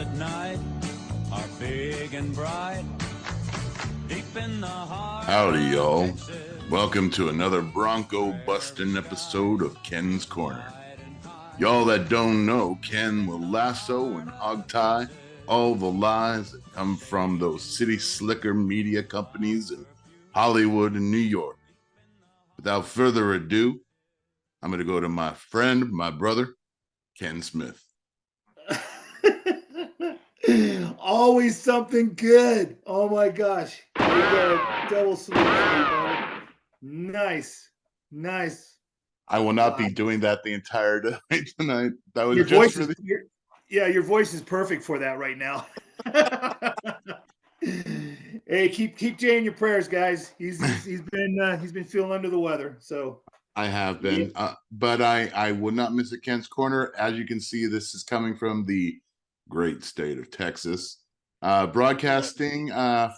at night are big and bright. Deep in the heart. Howdy, y'all. Welcome to another Bronco busting episode of Ken's Corner. Y'all that don't know, Ken will lasso and hogtie all the lies that come from those city slicker media companies in Hollywood and New York. Without further ado, I'm going to go to my friend, my brother, Ken Smith. Always something good. Oh my gosh. You got a double salute to me, brother. Nice. I will not be doing that the entire day tonight. That was Your just voice for the... your voice is perfect for that right now. Hey, keep Jay in your prayers, guys. He's been feeling under the weather. So I have been, but I would not miss a Ken's Corner. As you can see, this is coming from the great state of Texas, broadcasting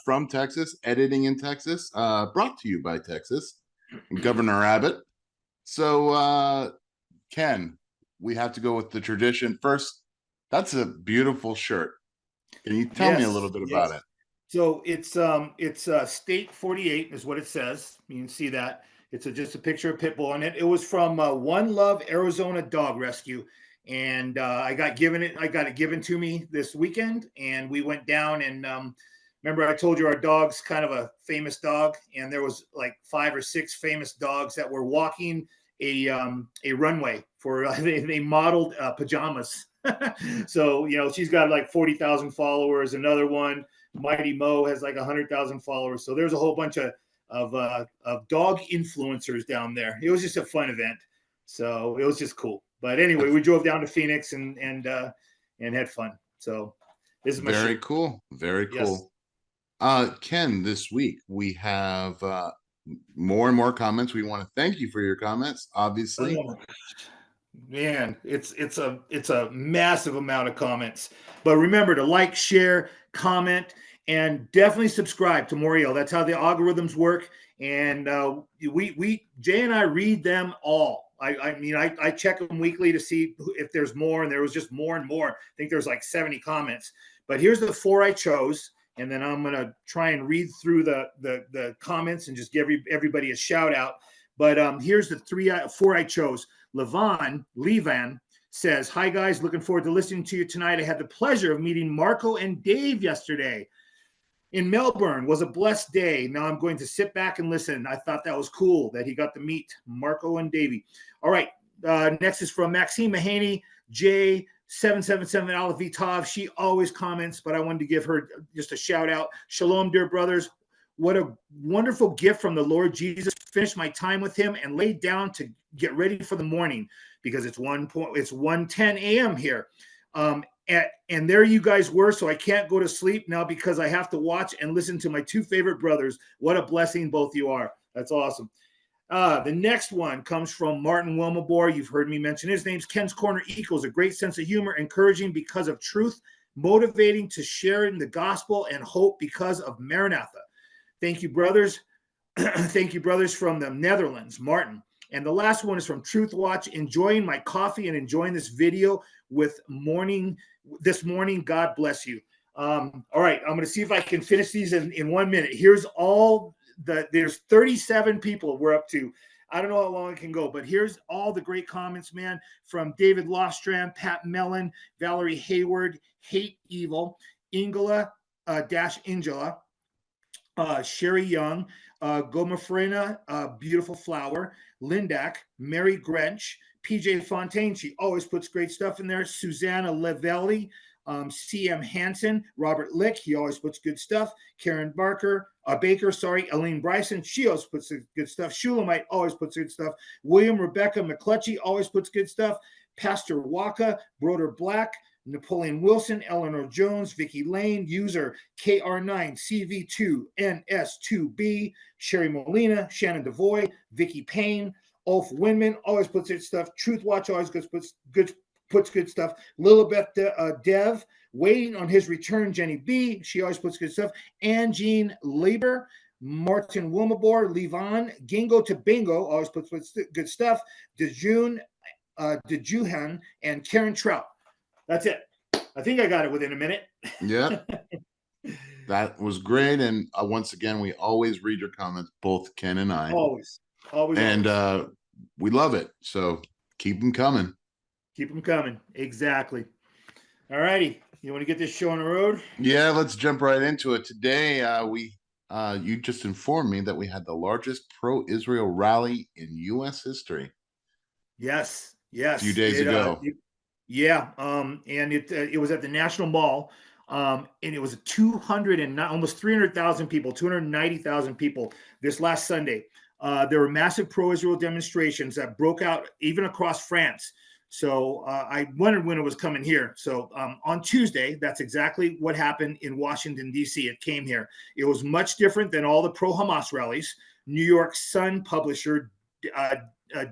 from Texas, editing in Texas, brought to you by Texas and Governor Abbott. So, Ken, we have to go with the tradition first. That's a beautiful shirt. Can you tell me a little bit about it? So it's State 48 is what it says. You can see that. It's just a picture of Pitbull on it. It was from One Love Arizona Dog Rescue, and I got it given to me this weekend, and we went down and remember I told you our dog's kind of a famous dog, and there was like 5 or 6 famous dogs that were walking a runway for they modeled pajamas. So she's got like 40,000 followers. Another one, Mighty Mo, has like 100,000 followers. So there's a whole bunch of dog influencers down there. It was just a fun event, so it was just cool. But anyway, we drove down to Phoenix and had fun. So this is my very shirt. cool. Very cool. Yes. Ken, this week we have more and more comments. We want to thank you for your comments, obviously. Oh, man, it's a massive amount of comments. But remember to like, share, comment, and definitely subscribe to Moriel. That's how the algorithms work. And Jay and I read them all. I check them weekly to see if there's more, and there was just more and more. I think there's like 70 comments. But here's the 4 I chose, and then I'm gonna try and read through the comments and just give everybody a shout out. But here's the 4 I chose. Levan says, "Hi guys, looking forward to listening to you tonight. I had the pleasure of meeting Marco and Dave yesterday in Melbourne. Was a blessed day. Now I'm going to sit back and listen. I thought that was cool that he got to meet Marco and Davey." All right. Next is from Maxine Mahaney, J777 Alavitov. She always comments, but I wanted to give her just a shout out. Shalom, dear brothers. What a wonderful gift from the Lord Jesus. Finished my time with him and laid down to get ready for the morning because it's 1:10 a.m. here. And there you guys were, so I can't go to sleep now because I have to watch and listen to my 2 favorite brothers. What a blessing both you are. That's awesome. The next one comes from Martin Wilmabor. You've heard me mention his name's Ken's Corner equals a great sense of humor, encouraging because of truth, motivating to sharing the gospel, and hope because of Maranatha. Thank you, brothers. Thank you, brothers, from the Netherlands, Martin. And the last one is from Truth Watch. Enjoying my coffee and enjoying this video this morning. God bless you. All right, I'm going to see if I can finish these in 1 minute. Here's there's 37 people we're up to. I don't know how long it can go, but here's all the great comments, man, from David Lostram, Pat Mellon, Valerie Hayward, Hate Evil, Ingela, Ingela, Sherry Young, Gomafrena, Beautiful Flower, Lindak, Mary Grench, PJ Fontaine. She always puts great stuff in there. Susanna Levelli, CM Hansen, Robert Lick. He always puts good stuff. Karen Baker. Elaine Bryson. She always puts good stuff. Shulamite always puts good stuff. William Rebecca McClutchy always puts good stuff. Pastor Waka, Broder Black, Napoleon Wilson, Eleanor Jones, Vicky Lane, user KR9CV2NS2B, Sherry Molina, Shannon Devoy, Vicky Payne, Ulf Winman always puts good stuff. Truth Watch always puts good stuff. Lilibeth Dev, waiting on his return. Jenny B, she always puts good stuff. Anjean Lieber, Martin Wilmabor, Levon, Gingo to Bingo always puts good stuff. Dejuhan and Karen Trout. That's it. I think I got it within a minute. Yeah, that was great. And once again, we always read your comments, both Ken and I, Always, always, and always. we love it. So keep them coming. Keep them coming. Exactly. All righty. You want to get this show on the road? Yeah, let's jump right into it. Today, you just informed me that we had the largest pro-Israel rally in U.S. history Yes. a few Yes. days ago. Yeah. And it was at the National Mall. And it was 200 and not almost 300,000 people, 290,000 people this last Sunday. There were massive pro-Israel demonstrations that broke out even across France. So I wondered when it was coming here. So on Tuesday, that's exactly what happened in Washington, D.C. It came here. It was much different than all the pro-Hamas rallies. New York Sun publisher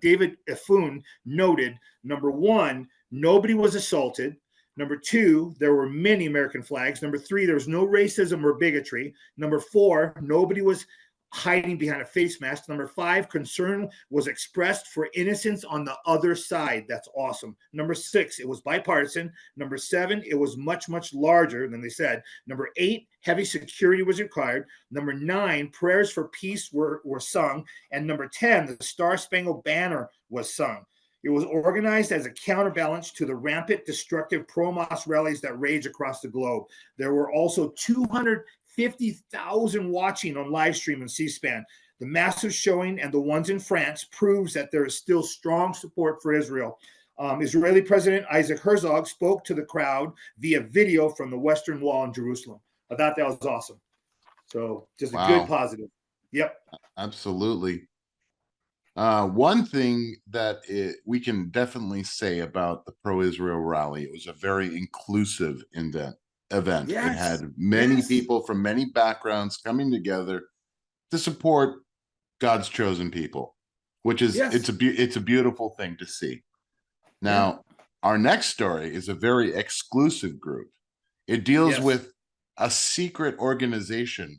David Effoun noted, number one, nobody was assaulted. Number two, there were many American flags. Number three, there was no racism or bigotry. Number four, nobody was hiding behind a face mask. Number five, concern was expressed for innocence on the other side. That's awesome. Number six, it was bipartisan. Number seven, it was much, much larger than they said. Number eight, heavy security was required. Number nine, prayers for peace were sung. And number 10, the Star Spangled Banner was sung. It was organized as a counterbalance to the rampant, destructive pro-Hamas rallies that rage across the globe. There were also 250,000 watching on live stream and C-SPAN. The massive showing and the ones in France proves that there is still strong support for Israel. Israeli President Isaac Herzog spoke to the crowd via video from the Western Wall in Jerusalem. I thought that was awesome. So just a good positive. Yep. Absolutely. One thing that we can definitely say about the pro-Israel rally, it was a very inclusive event. Yes. It had many people from many backgrounds coming together to support God's chosen people, which is it's a beautiful thing to see. Now, our next story is a very exclusive group. It deals with a secret organization,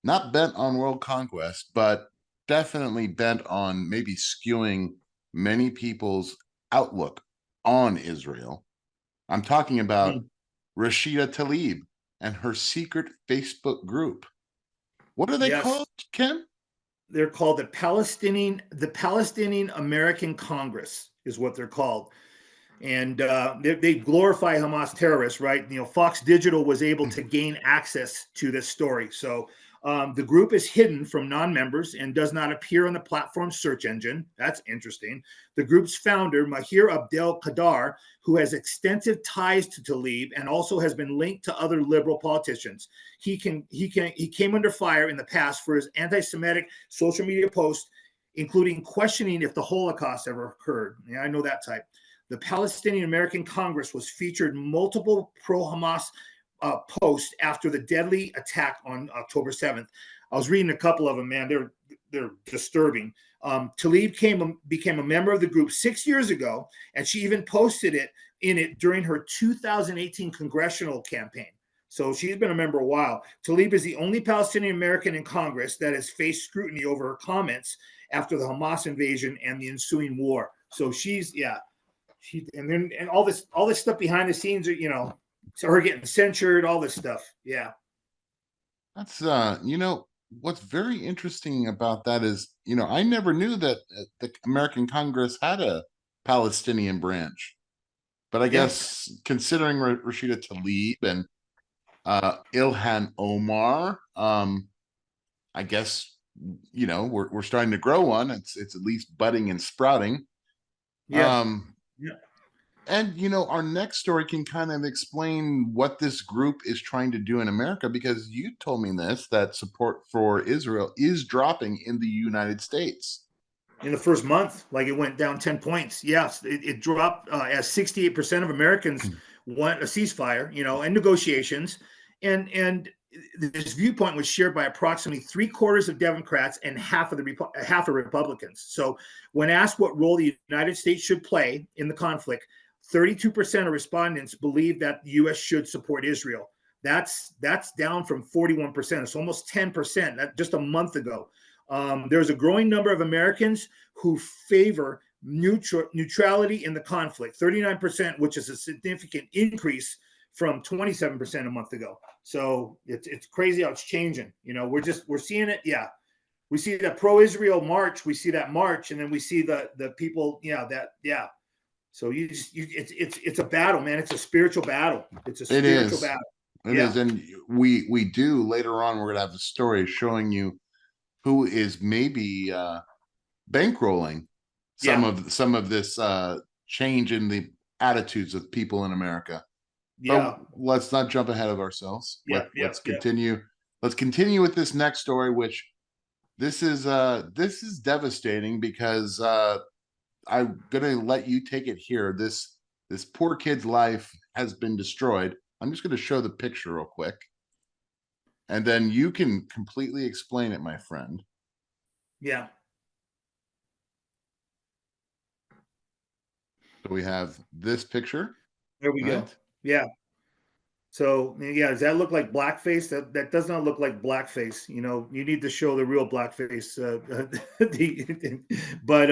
not bent on world conquest, but definitely bent on maybe skewing many people's outlook on Israel. I'm talking about Rashida Tlaib and her secret Facebook group. What are they called, Ken? They're called the Palestinian American Congress is what they're called. And they glorify Hamas terrorists, right? You know, Fox Digital was able to gain access to this story. So the group is hidden from non-members and does not appear on the platform's search engine. That's interesting. The group's founder, Mahir Abdel Kadar, who has extensive ties to Tlaib and also has been linked to other liberal politicians. He came under fire in the past for his anti-Semitic social media posts, including questioning if the Holocaust ever occurred. Yeah, I know that type. The Palestinian American Congress was featured multiple pro-Hamas posts after the deadly attack on October 7th. I was reading a couple of them, man. They're disturbing. Tlaib became a member of the group 6 years ago, and she even posted in it during her 2018 congressional campaign. So she's been a member a while. Tlaib is the only Palestinian American in Congress that has faced scrutiny over her comments after the Hamas invasion and the ensuing war. So and all this stuff behind the scenes, you know, so her getting censored, all this stuff. Yeah. That's what's very interesting about that is, I never knew that the American Congress had a Palestinian branch. But I guess considering Rashida Tlaib and Ilhan Omar, I guess we're starting to grow one. It's at least budding and sprouting. And our next story can kind of explain what this group is trying to do in America, because you told me that support for Israel is dropping in the United States. In the first month, like it went down 10 points. Yes, it dropped as 68% of Americans want a ceasefire, and negotiations. And this viewpoint was shared by approximately 3/4 of Democrats and half of Republicans. So when asked what role the United States should play in the conflict, 32% of respondents believe that the U.S. should support Israel. That's down from 41%. It's almost 10%. That just a month ago. There's a growing number of Americans who favor neutrality in the conflict, 39%, which is a significant increase from 27% a month ago. So it's crazy how it's changing. You know, we're seeing it. Yeah. We see that pro-Israel march, we see that march, and then we see the people, So it's a battle, man. It's a spiritual battle. It's a spiritual battle. It is. And we do later on, we're gonna have a story showing you who is maybe bankrolling some of this change in the attitudes of people in America. Yeah. But let's not jump ahead of ourselves. Let's continue. Yeah. Let's continue with this next story, which this is devastating because I'm gonna let you take it here. This poor kid's life has been destroyed. I'm just gonna show the picture real quick, and then you can completely explain it, my friend. Yeah. So we have this picture. There we go. Yeah. So yeah, does that look like blackface? That does not look like blackface. You know, you need to show the real blackface. But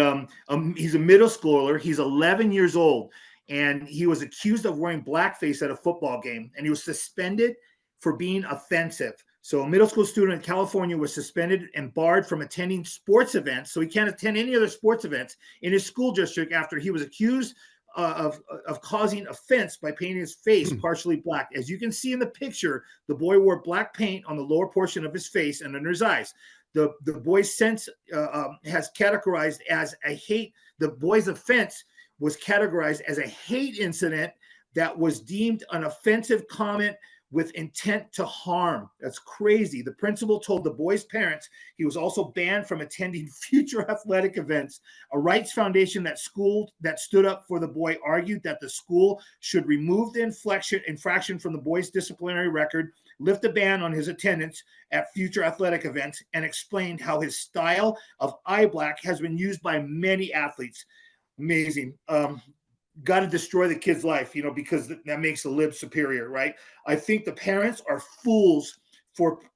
he's a middle schooler. He's 11 years old, and he was accused of wearing blackface at a football game, and he was suspended for being offensive. So a middle school student in California was suspended and barred from attending sports events. So he can't attend any other sports events in his school district after he was accused of causing offense by painting his face partially black. As you can see in the picture, the boy wore black paint on the lower portion of his face and under his eyes. The boy's sense has categorized as a hate. The boy's offense was categorized as a hate incident that was deemed an offensive comment with intent to harm. That's crazy. The principal told the boy's parents he was also banned from attending future athletic events. A rights foundation that stood up for the boy argued that the school should remove the infraction from the boy's disciplinary record, lift a ban on his attendance at future athletic events, and explained how his style of eye black has been used by many athletes. Amazing. Got to destroy the kid's life, because that makes the lib superior, right? I think the parents are fools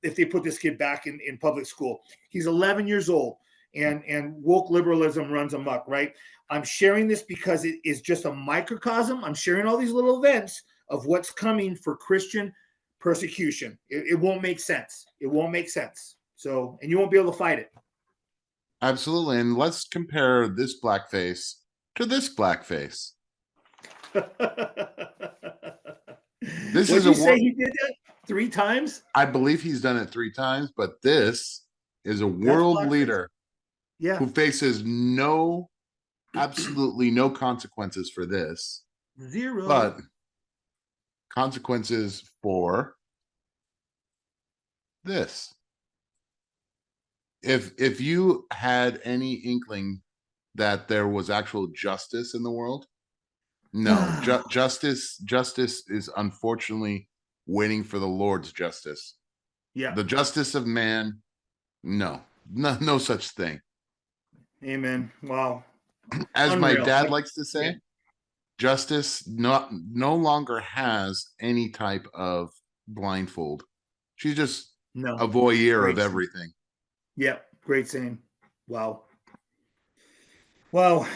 if they put this kid back in public school. He's 11 years old, and woke liberalism runs amok, right? I'm sharing this because it is just a microcosm. I'm sharing all these little events of what's coming for Christian persecution. It won't make sense. It won't make sense. So, and you won't be able to fight it. Absolutely. And let's compare this blackface to this blackface. This is say he did that 3 times? I believe he's done it 3 times, but this is a world leader who faces absolutely no consequences for this. 0. But consequences for this. If you had any inkling that there was actual justice in the world, no, justice is unfortunately waiting for the Lord's justice. Yeah. The justice of man, no such thing. Amen. Wow. As Unreal. My dad likes to say, justice no longer has any type of blindfold. She's just a voyeur of everything. Yeah, great saying. Wow. Wow.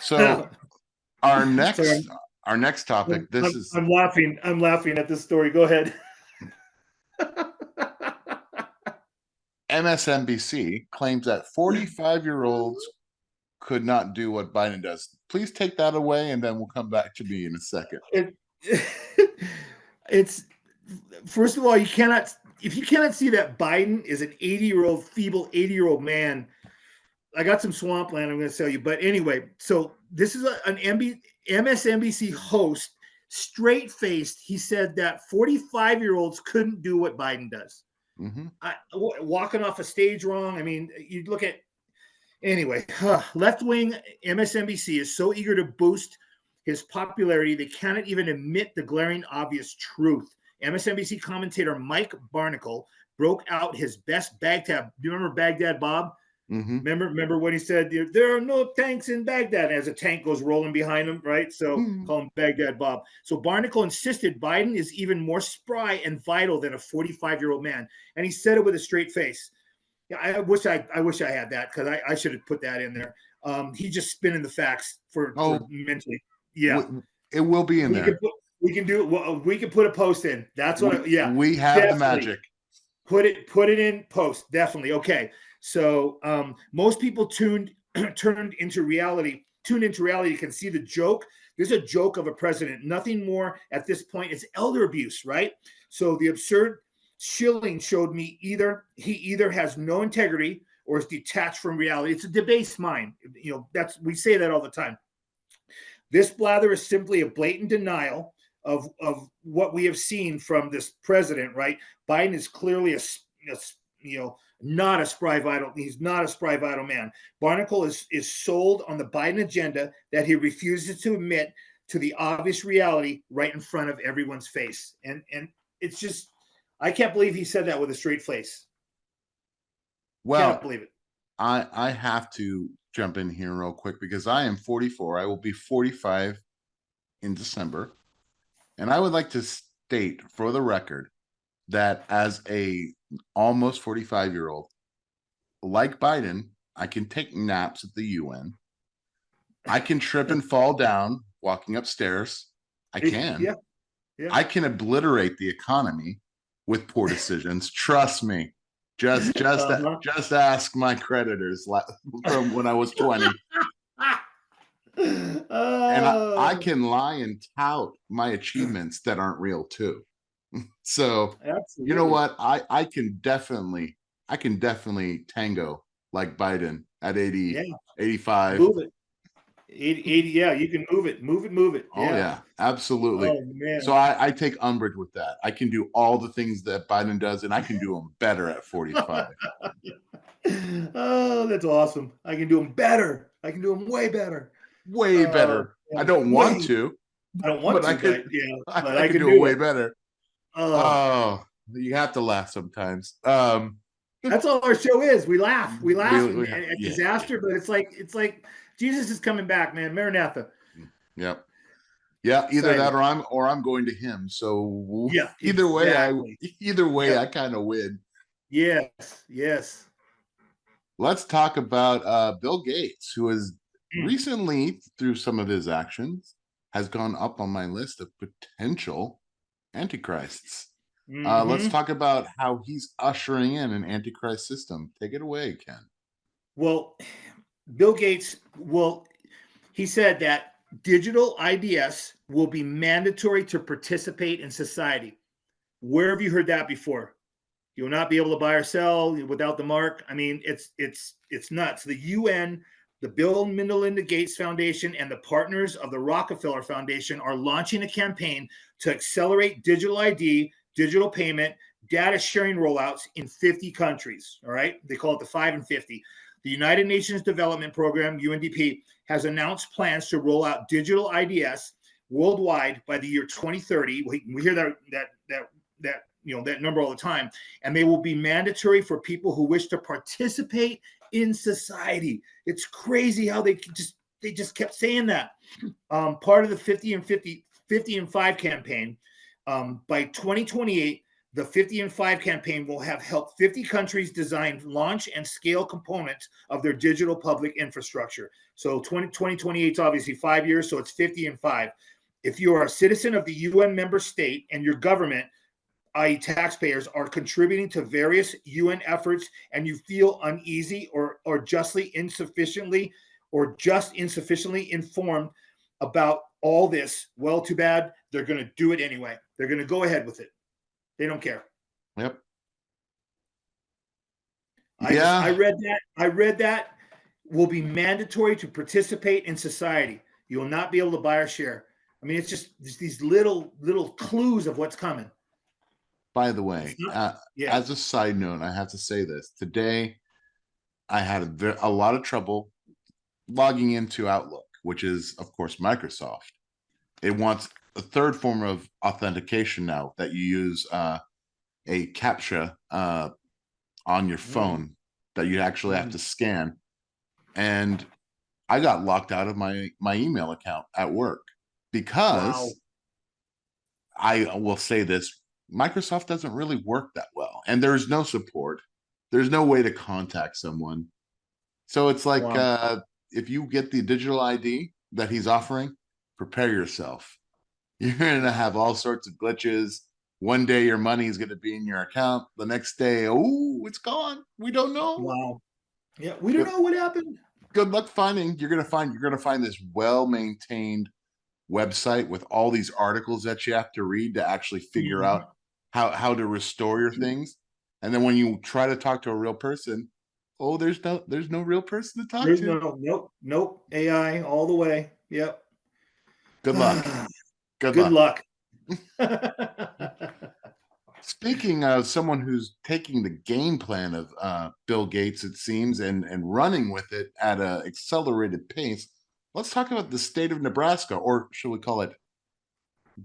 So our next topic. I'm laughing at this story. Go ahead. MSNBC claims that 45-year-olds could not do what Biden does. Please take that away, and then we'll come back to me in a second. It's first of all, if you cannot see that Biden is an 80-year-old, feeble 80-year-old man. I got some swampland I'm going to tell you. But anyway, so this is an MSNBC host, straight-faced. He said that 45-year-olds couldn't do what Biden does. Mm-hmm. Walking off a stage wrong. I mean, you look at anyway. Left-wing MSNBC is so eager to boost his popularity they cannot even admit the glaring obvious truth. MSNBC commentator Mike Barnicle broke out his best Baghdad. Do you remember Baghdad Bob? Mm-hmm. Remember when he said there are no tanks in Baghdad as a tank goes rolling behind him, right? So call him Baghdad Bob. So Barnicle insisted Biden is even more spry and vital than a 45-year-old man, and he said it with a straight face. Yeah, I wish I had that because I should have put that in there. He just spinning the facts for mentally. Yeah, it will be in there. We can do. Well, we can put a post in. That's what. Yeah, We have the definitely. magic. Put it in post. Definitely. Okay. So most people tuned into reality. Can see the joke. There's a joke of a president. Nothing more at this point. It's elder abuse, right? So the absurd Schilling showed me he either has no integrity or is detached from reality. It's a debased mind. We say that all the time. This blather is simply a blatant denial of what we have seen from this president, right? Biden is clearly not a spry vital. He's not a spry vital man. Barnacle is sold on the Biden agenda that he refuses to admit to the obvious reality right in front of everyone's face. And it's just, I can't believe he said that with a straight face. Well, Can't believe it. I have to jump in here real quick because I am 44. I will be 45 in December. And I would like to state for the record that as a almost 45-year-old, like Biden, I can take naps at the UN. I can trip and fall down walking upstairs. I can. Yeah. I can obliterate the economy with poor decisions. Trust me. Just ask my creditors from when I was 20. And I can lie and tout my achievements that aren't real too. So Absolutely. You know what? I can definitely tango like Biden at 80, 85. Move it. 80, yeah, you can move it. Oh yeah, absolutely. Oh man. So I take umbrage with that. I can do all the things that Biden does, and I can do them better at 45. Oh, that's awesome. I can do them better. I can do them way better. Way better. I don't want to. I don't want but to, but I can do it way better. Oh, you have to laugh sometimes. That's all our show is. We laugh at disaster, but it's like Jesus is coming back, man. Maranatha. Yep. Yeah, either that or I'm going to him. So yeah, either way, I kind of win. Yes. Let's talk about Bill Gates, who has recently, through some of his actions, has gone up on my list of potential antichrists. Let's talk about how he's ushering in an antichrist system. Take it away, Ken. Well, Bill Gates, he said that digital IDs will be mandatory to participate in society. Where have you heard that before? You'll not be able to buy or sell without the mark. I mean, it's nuts. The UN, the Bill and Melinda Gates Foundation, and the partners of the Rockefeller Foundation are launching a campaign to accelerate digital ID, digital payment, data sharing rollouts in 50 countries. All right. They call it the 5 and 50. The United Nations Development Program, UNDP, has announced plans to roll out digital IDs worldwide by the year 2030. We hear that number all the time, and they will be mandatory for people who wish to participate in society. It's crazy how they just kept saying that. Part of the 50 and 5 campaign. By 2028, the 50 and 5 campaign will have helped 50 countries design, launch, and scale components of their digital public infrastructure. So 2028 is obviously 5 years, so it's 50 and 5. If you are a citizen of the UN member state and your government, i.e. taxpayers, are contributing to various UN efforts and you feel uneasy or insufficiently informed about all this, well, too bad. They're going to do it anyway. They're going to go ahead with it. They don't care. Yep. I read that will be mandatory to participate in society. You will not be able to buy or share. I mean, it's just these little clues of what's coming. By the way, as a side note, I have to say this. Today, I had a lot of trouble logging into Outlook, which is, of course, Microsoft. It wants a third form of authentication now that you use a CAPTCHA on your phone that you actually have to scan. And I got locked out of my email account at work because I will say this, Microsoft doesn't really work that well. And there's no support. There's no way to contact someone. So it's like if you get the digital ID that he's offering, prepare yourself. You're gonna have all sorts of glitches. One day your money is gonna be in your account. The next day, oh, it's gone. We don't know. Wow. Yeah, we don't Good, know what happened. good luck finding. You're gonna find this well-maintained website with all these articles that you have to read to actually figure Mhm. out how to restore your things. And then when you try to talk to a real person, oh, there's no real person to talk There's to. nope. AI all the way. Yep. Good luck. Good Good luck. luck. Speaking of someone who's taking the game plan of Bill Gates, it seems, and running with it at an accelerated pace, let's talk about the state of Nebraska, or should we call it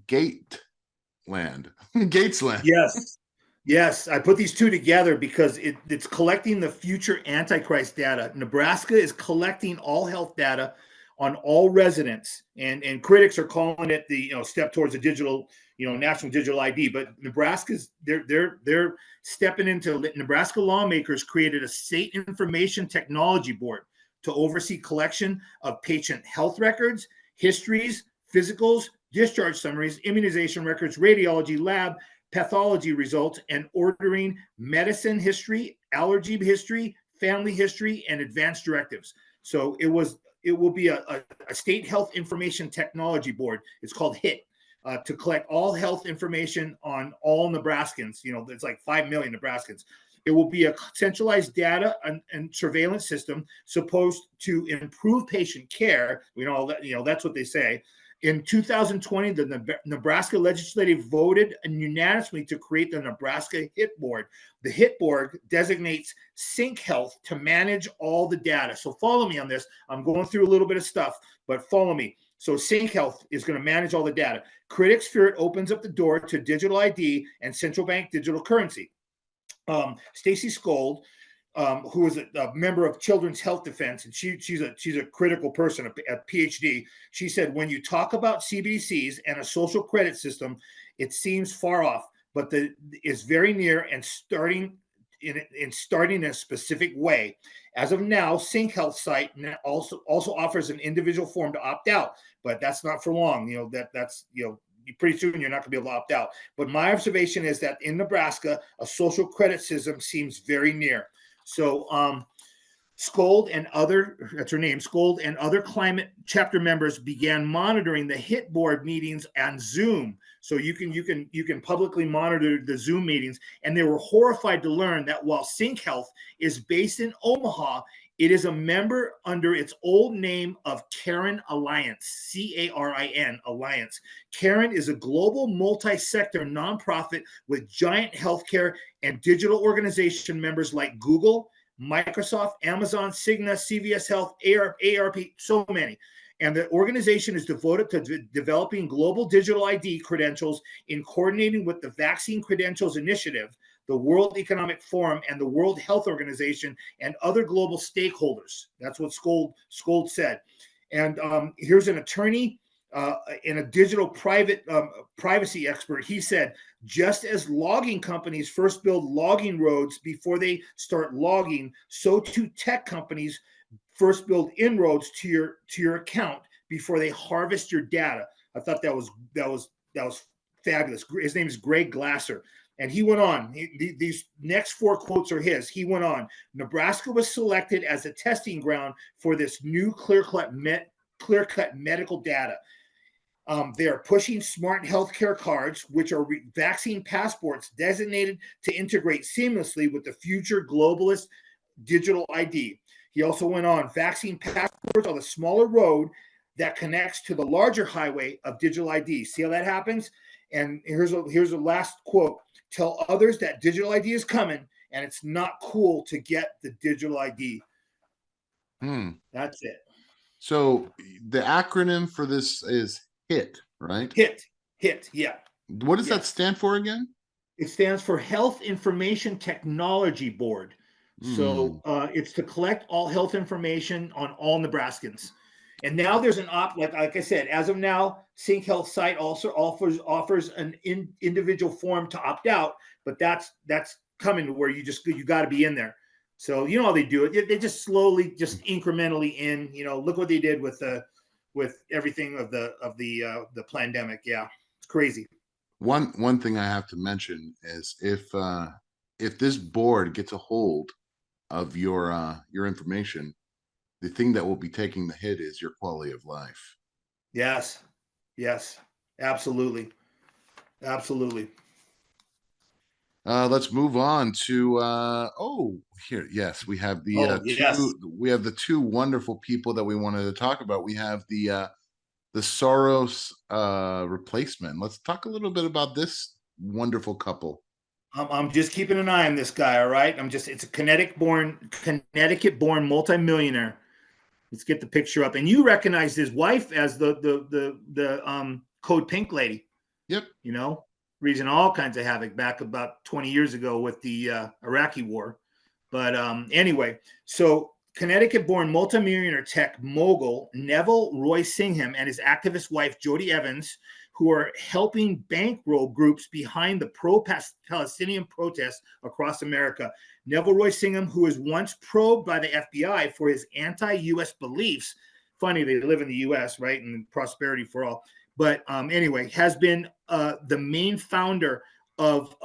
Gateland? Gatesland. Yes. Yes. I put these two together because it's collecting the future Antichrist data. Nebraska is collecting all health data on all residents, and critics are calling it the step towards a digital, national digital ID. But Nebraska's they're stepping into Nebraska lawmakers created a state information technology board to oversee collection of patient health records, histories, physicals, discharge summaries, immunization records, radiology, lab, pathology results, and ordering medicine history, allergy history, family history, and advanced directives. So it will be a state health information technology board. It's called HIT. To collect all health information on all Nebraskans. It's like 5 million Nebraskans. It will be a centralized data and surveillance system supposed to improve patient care. That's what they say. In 2020, the Nebraska legislature voted unanimously to create the Nebraska HIT Board. The HIT Board designates Sync Health to manage all the data. So follow me on this. I'm going through a little bit of stuff, but follow me. So Sync Health is going to manage all the data. Critics fear it opens up the door to digital ID and central bank digital currency. Stacy Skold, who is a member of Children's Health Defense, and she's a critical person, a PhD. She said, when you talk about CBDCs and a social credit system, it seems far off, but is very near and starting in a specific way. As of now, Sync Health site also offers an individual form to opt out, but that's not for long. That's pretty soon you're not going to be able to opt out. But my observation is that in Nebraska, a social credit system seems very near. So Skold and other climate chapter members began monitoring the HIT board meetings on Zoom. So you can publicly monitor the Zoom meetings, and they were horrified to learn that while Sync Health is based in Omaha, it is a member under its old name of Carin Alliance, CARIN Alliance. Carin is a global multi-sector nonprofit with giant healthcare and digital organization members like Google, Microsoft, Amazon, Cigna, CVS Health, ARP, so many. And the organization is devoted to developing global digital ID credentials in coordinating with the Vaccine Credentials Initiative, the World Economic Forum, and the World Health Organization, and other global stakeholders. That's what Skold said. And here's an attorney and a digital privacy expert. He said, just as logging companies first build logging roads before they start logging, so too tech companies first build inroads to your account before they harvest your data. I thought that was fabulous. His name is Greg Glasser. And he went on. These next 4 quotes are his. He went on. Nebraska was selected as a testing ground for this new clear-cut medical data. They are pushing smart healthcare cards, which are vaccine passports designated to integrate seamlessly with the future globalist digital ID. He also went on. Vaccine passports are the smaller road that connects to the larger highway of digital ID. See how that happens? And here's a last quote. Tell others that digital ID is coming, and it's not cool to get the digital ID. That's it. So the acronym for this is HIT, right? HIT, yeah. What does that stand for again? It stands for Health Information Technology Board. So it's to collect all health information on all Nebraskans. And now there's an like I said, as of now, Sync Health site also offers an individual form to opt out, but that's coming to where you got to be in there. So you know how they do it. They just slowly, just incrementally in. Look what they did with everything of the pandemic. Yeah. It's crazy. One thing I have to mention is if this board gets a hold of your information, the thing that will be taking the hit is your quality of life. Yes. Yes. Absolutely. Absolutely. Let's move on to here. Yes, we have the Oh, yes. two wonderful people that we wanted to talk about. We have the Soros replacement. Let's talk a little bit about this wonderful couple. I'm just keeping an eye on this guy. All right. It's a Connecticut born multimillionaire. Let's get the picture up. And you recognize his wife as the Code Pink lady, Yep. you know, raising all kinds of havoc back about 20 years ago with the Iraqi war. But anyway, so Connecticut-born multimillionaire tech mogul Neville Roy Singham and his activist wife Jody Evans, who are helping bankroll groups behind the pro-Palestinian protests across America. Neville Roy Singham, who was once probed by the FBI for his anti-U.S. beliefs. Funny, they live in the U.S., right? And prosperity for all. But anyway, has been the main funder of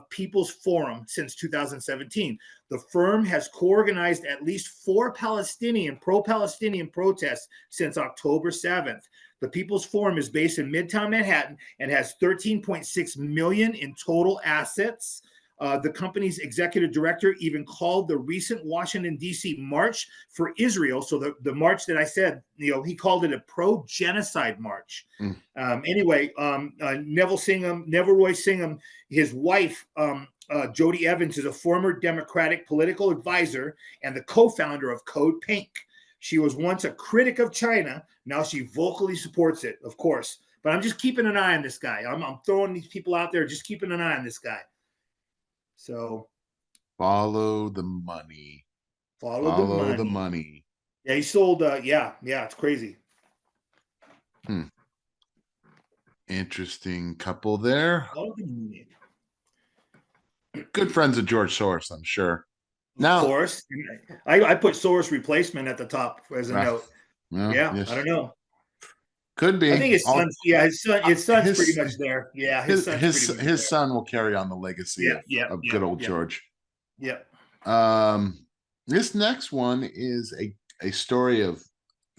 People's Forum since 2017. The firm has co-organized at least 4 pro-Palestinian protests since October 7th. The People's Forum is based in Midtown Manhattan and has 13.6 million in total assets. The company's executive director even called the recent Washington, D.C. March for Israel. So the march that I said, he called it a pro-genocide march. Anyway, Neville Roy Singham, his wife, Jody Evans, is a former Democratic political advisor and the co-founder of Code Pink. She was once a critic of China. Now she vocally supports it, of course. But I'm just keeping an eye on this guy. I'm throwing these people out there, just keeping an eye on this guy. So follow the money. Follow the money. Yeah, he sold. Yeah, it's crazy. Interesting couple there. Good friends of George Soros, I'm sure. Now, of course, I put Soros replacement at the top as a note. Well, yeah, yes. I don't know. Could be. I think his son's. Yeah, his son's pretty much there. Yeah, his son will carry on the legacy of good old George. Yeah. This next one is a story of.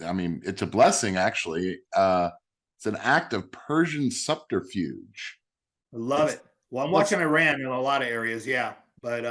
I mean, it's a blessing actually. It's an act of Persian subterfuge. I love it. Well, I'm watching Iran in a lot of areas. Yeah, but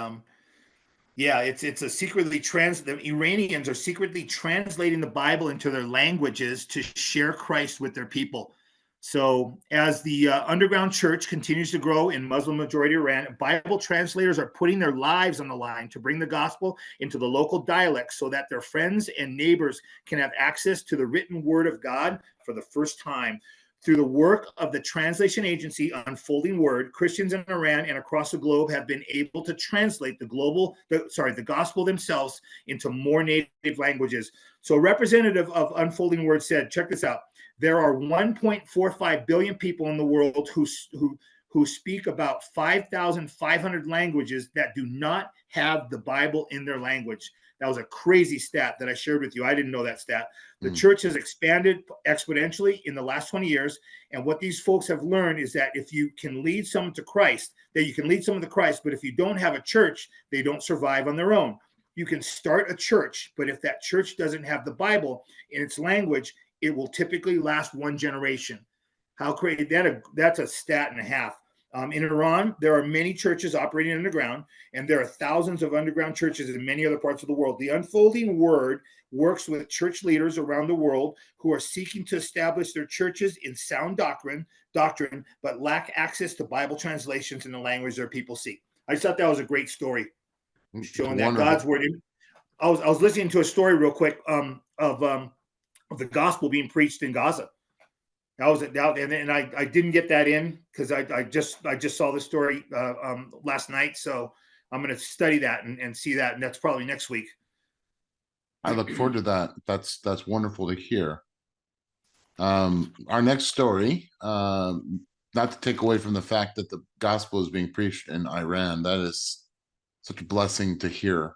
yeah, it's a the Iranians are secretly translating the Bible into their languages to share Christ with their people. So as the underground church continues to grow in Muslim-majority Iran, Bible translators are putting their lives on the line to bring the gospel into the local dialects so that their friends and neighbors can have access to the written word of God for the first time. Through the work of the translation agency Unfolding Word, Christians in Iran and across the globe have been able to translate the gospel themselves into more native languages. So a representative of Unfolding Word said, check this out, there are 1.45 billion people in the world who speak about 5,500 languages that do not have the Bible in their language. That was a crazy stat that I shared with you. I didn't know that stat. The church has expanded exponentially in the last 20 years. And what these folks have learned is that if you can lead someone to Christ, but if you don't have a church, they don't survive on their own. You can start a church, but if that church doesn't have the Bible in its language, it will typically last one generation. How crazy that's a stat and a half. In Iran, there are many churches operating underground, and there are thousands of underground churches in many other parts of the world. The Unfolding Word works with church leaders around the world who are seeking to establish their churches in sound doctrine, but lack access to Bible translations in the language their people speak. I just thought that was a great story, showing that God's word. I was listening to a story real quick of the gospel being preached in Gaza. That was it. And I didn't get that in because I just saw the story last night. So I'm going to study that and see that. And that's probably next week. I look forward to that. That's wonderful to hear. Our next story, not to take away from the fact that the gospel is being preached in Iran. That is such a blessing to hear.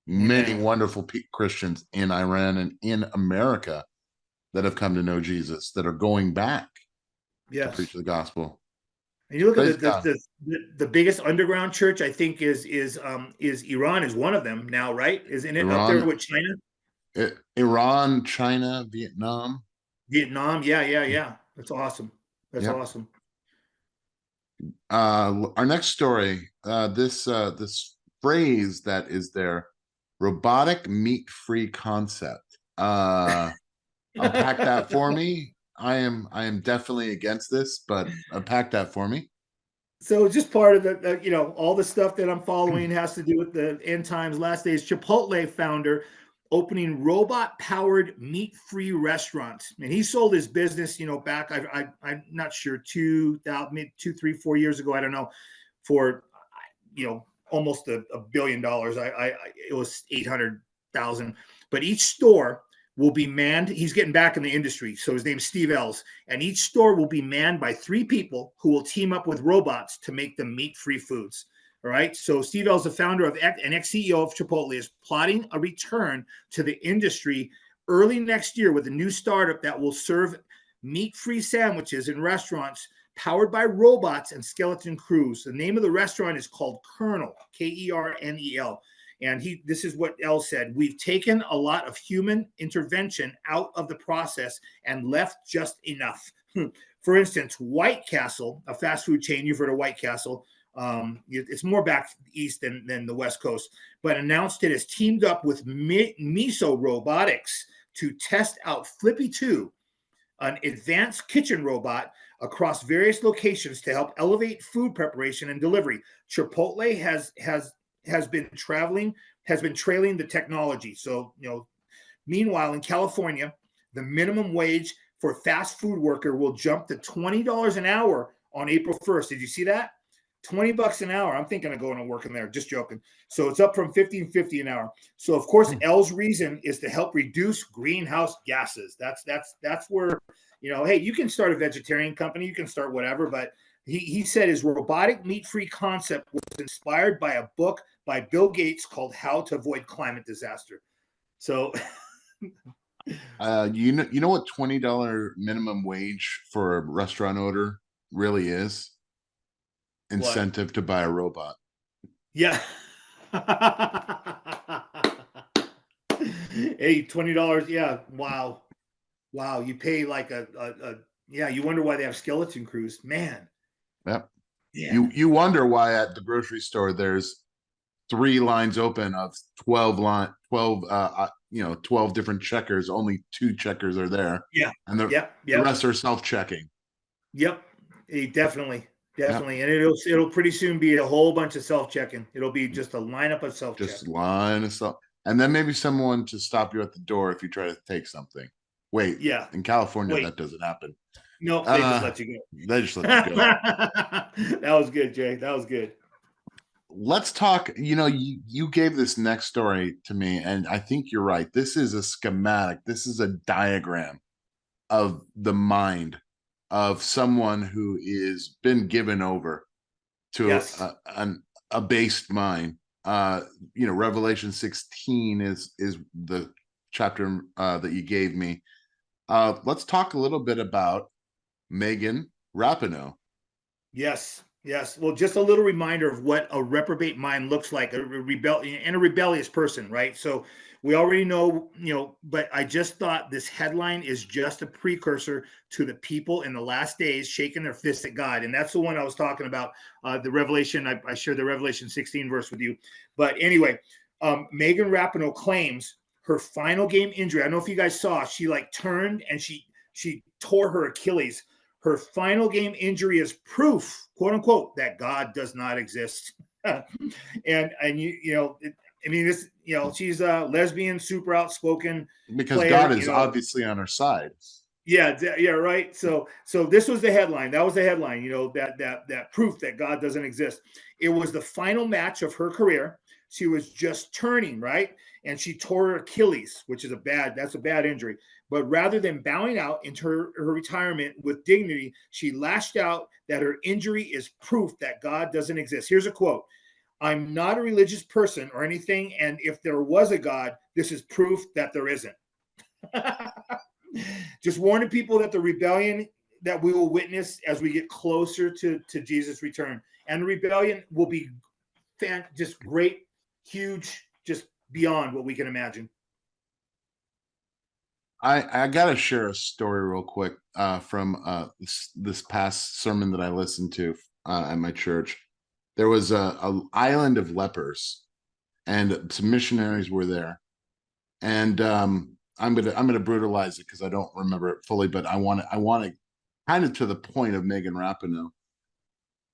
Many wonderful Christians in Iran and in America that have come to know Jesus, that are going back. to Yes. preach the gospel. And you look Praise at God. the biggest underground church, I think is Iran is one of them now, right? Isn't it up there Iran, with China? Iran, China, Vietnam. Vietnam. Yeah, yeah, yeah. That's awesome. That's Yep. awesome. Our next story, this phrase that is there, robotic meat-free concept. Unpack that for me. I am definitely against this, but unpack that for me. So just part of all the stuff that I'm following has to do with the end times, last days. Chipotle founder opening robot-powered meat-free restaurants, and he sold his business, back. I'm not sure 2000, 2, 3, 4 years ago. I don't know, for almost $1 billion. It was 800,000, but each store will be manned. He's getting back in the industry. So his name's Steve Ells. And each store will be manned by 3 people who will team up with robots to make the meat-free foods. All right. So Steve Ells, the founder of and ex-CEO of Chipotle, is plotting a return to the industry early next year with a new startup that will serve meat-free sandwiches in restaurants powered by robots and skeleton crews. The name of the restaurant is called Kernel, Kernel. And this is what El said: we've taken a lot of human intervention out of the process and left just enough. For instance, White Castle, a fast food chain, you've heard of White Castle. It's more back east than the West Coast, but announced it has teamed up with Miso Robotics to test out Flippy 2, an advanced kitchen robot across various locations to help elevate food preparation and delivery. Chipotle has been trailing the technology. So, meanwhile, in California, the minimum wage for fast food worker will jump to $20 an hour on April 1st. Did you see that? $20 an hour. I'm thinking of going and working there. Just joking. So it's up from $15.50 an hour. So of course, L's reason is to help reduce greenhouse gases. That's where, hey, you can start a vegetarian company, you can start whatever, but he said his robotic meat-free concept was inspired by a book by Bill Gates called How to Avoid Climate Disaster. So you know what $20 minimum wage for a restaurant owner really is? Incentive to buy a robot. Yeah. Hey, $20. Yeah. Wow. You pay like yeah. You wonder why they have skeleton crews, man. Yep. Yeah. You wonder why at the grocery store there's 3 lines open of 12 12 different checkers. Only 2 checkers are there. Yeah. And the rest are self-checking. Yep. Definitely. Yep. And it'll pretty soon be a whole bunch of self-checking. It'll be just a lineup of self-check. Just line of self, and then maybe someone to stop you at the door if you try to take something. Wait. Yeah. In California, that doesn't happen. No, they just let you go. They just let you go. That was good, Jay. That was good. Let's talk. You gave this next story to me, and I think you're right. This is a schematic. This is a diagram of the mind of someone who is been given over to a based mind. Revelation 16 is the chapter that you gave me. Let's talk a little bit about Megan Rapinoe. Yes. Well, just a little reminder of what a reprobate mind looks like, a rebellious person, right? So we already know, but I just thought this headline is just a precursor to the people in the last days shaking their fists at God. And that's the one I was talking about, the Revelation. I shared the Revelation 16 verse with you. But anyway, Megan Rapinoe claims her final game injury. I don't know if you guys saw, she turned and she tore her Achilles. Her final game injury is proof, quote unquote, that God does not exist. She's a lesbian, super outspoken. Because player, God is obviously on her side. Yeah, right. So this was the headline. That was the headline. That proof that God doesn't exist. It was the final match of her career. She was just turning, right, and she tore her Achilles, which is a bad injury. But rather than bowing out into her retirement with dignity, she lashed out that her injury is proof that God doesn't exist. Here's a quote: "I'm not a religious person or anything, and if there was a God, this is proof that there isn't." Just warning people that the rebellion that we will witness as we get closer to Jesus' return. And the rebellion will be just great, huge, just beyond what we can imagine. I gotta share a story real quick from this past sermon that I listened to at my church. There was a island of lepers, and some missionaries were there. And I'm gonna brutalize it because I don't remember it fully, but I want to kind of to the point of Megan Rapinoe.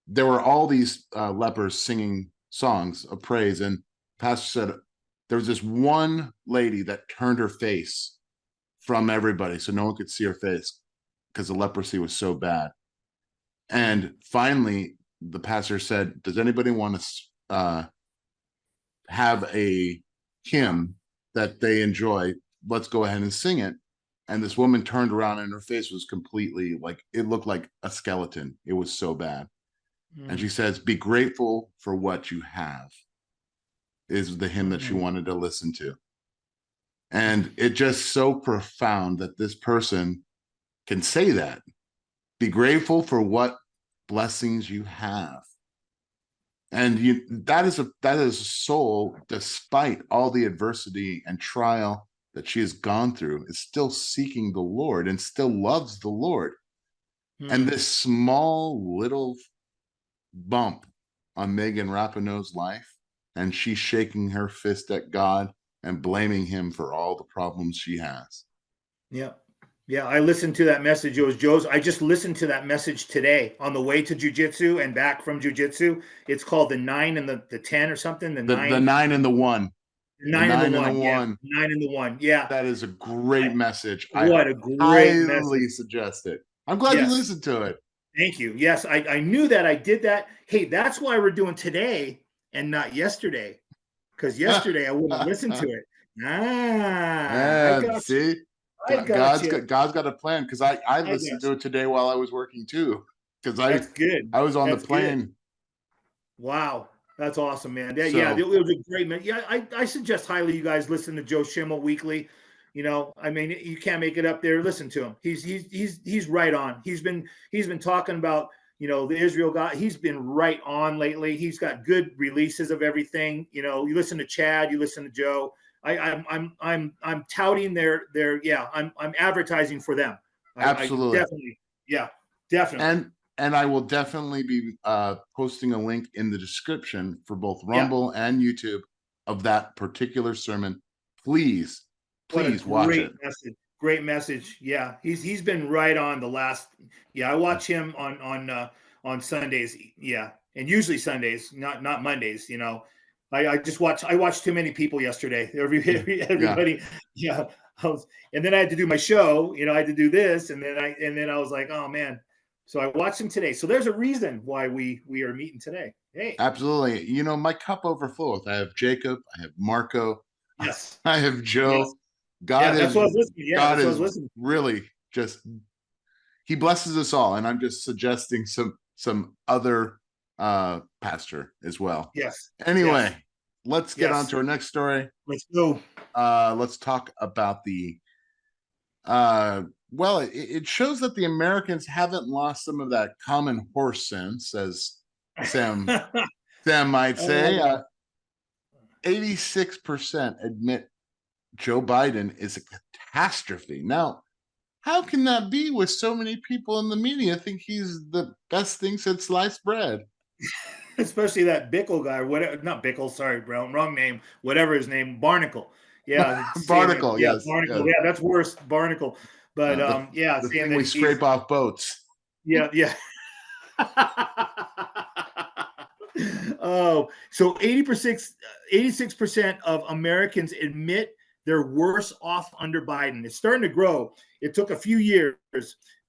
There were all these lepers singing songs of praise, and pastor said there was this one lady that turned her face from everybody so no one could see her face because the leprosy was so bad. And finally the pastor said, does anybody want to have a hymn that they enjoy? Let's go ahead and sing it. And this woman turned around and her face was completely like, it looked like a skeleton. It was so bad. And she says, be grateful for what you have, is the hymn that she wanted to listen to. And it just so profound that this person can say that. Be grateful for what blessings you have. And that is a soul, despite all the adversity and trial that she has gone through, is still seeking the Lord and still loves the Lord. And this small little bump on Megan Rapinoe's life, and she's shaking her fist at God and blaming him for all the problems she has. Yeah. I listened to that message. It was Joe's. I just listened to that message today on the way to jiu-jitsu and back from jiu-jitsu. It's called the 9 and the 10 or something. The 9 and the 1. The 9 and the 1. Yeah. 9 and the 1. Yeah. That is a great message. What a great highly message. suggest it. I'm glad you listened to it. Thank you. Yes, I knew that. I did that. Hey, that's why we're doing today and not yesterday. Because yesterday I wouldn't listen to it. See, God's got a plan, because I listened to it today while I was working too. Because that's good. I was on the plane. Good. Wow, that's awesome, man. It was a great man. Yeah, I suggest highly you guys listen to Joe Schimmel weekly. I mean, you can't make it up there. Listen to him. He's right on. He's been talking about the Israel God. He's been right on lately. He's got good releases of everything. You listen to Chad, you listen to Joe. I'm touting their I'm advertising for them. Absolutely. Definitely. And I will definitely be posting a link in the description for both Rumble and YouTube of that particular sermon. Please watch it. Great message. Yeah, he's been right on the last. Yeah, I watch him on Sundays. Yeah, and usually Sundays, not Mondays. I just watch. I watched too many people yesterday. Everybody. Yeah. And then I had to do my show. I had to do this, and then I was like, oh man. So I watched him today. So there's a reason why we are meeting today. Hey. Absolutely. My cup overflows. I have Jacob. I have Marco. Yes. I have Joe. Yes. God that's what I was listening. Yeah, God is really just, he blesses us all. And I'm just suggesting some other pastor as well. Yes. Anyway, let's get on to our next story. Let's go. Let's talk about the it shows that the Americans haven't lost some of that common horse sense, as Sam might say. 86% admit Joe Biden is a catastrophe. Now, how can that be with so many people in the media think he's the best thing since sliced bread? Especially that Bickle guy, not Bickle, sorry, Brown, wrong name, whatever his name, Barnacle. Yeah. Barnacle, yes. Barnacle, yeah, that's worse, Barnacle. But the thing we scrape off boats. Yeah. Oh, so 86% of Americans admit they're worse off under Biden. It's starting to grow. It took a few years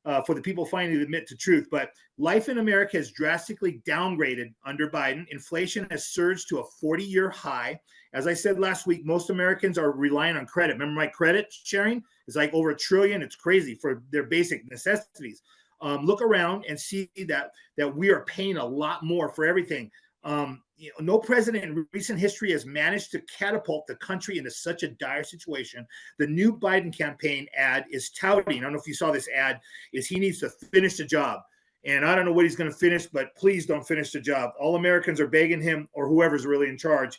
for the people finally to admit to truth, but life in America has drastically downgraded under Biden. Inflation has surged to a 40-year high. As I said last week, most Americans are relying on credit. Remember my credit sharing is like over $1 trillion. It's crazy for their basic necessities. Look around and see that we are paying a lot more for everything. No president in recent history has managed to catapult the country into such a dire situation. The new Biden campaign ad is touting, I don't know if you saw this ad, is he needs to finish the job. And I don't know what he's going to finish, but please don't finish the job. All Americans are begging him, or whoever's really in charge,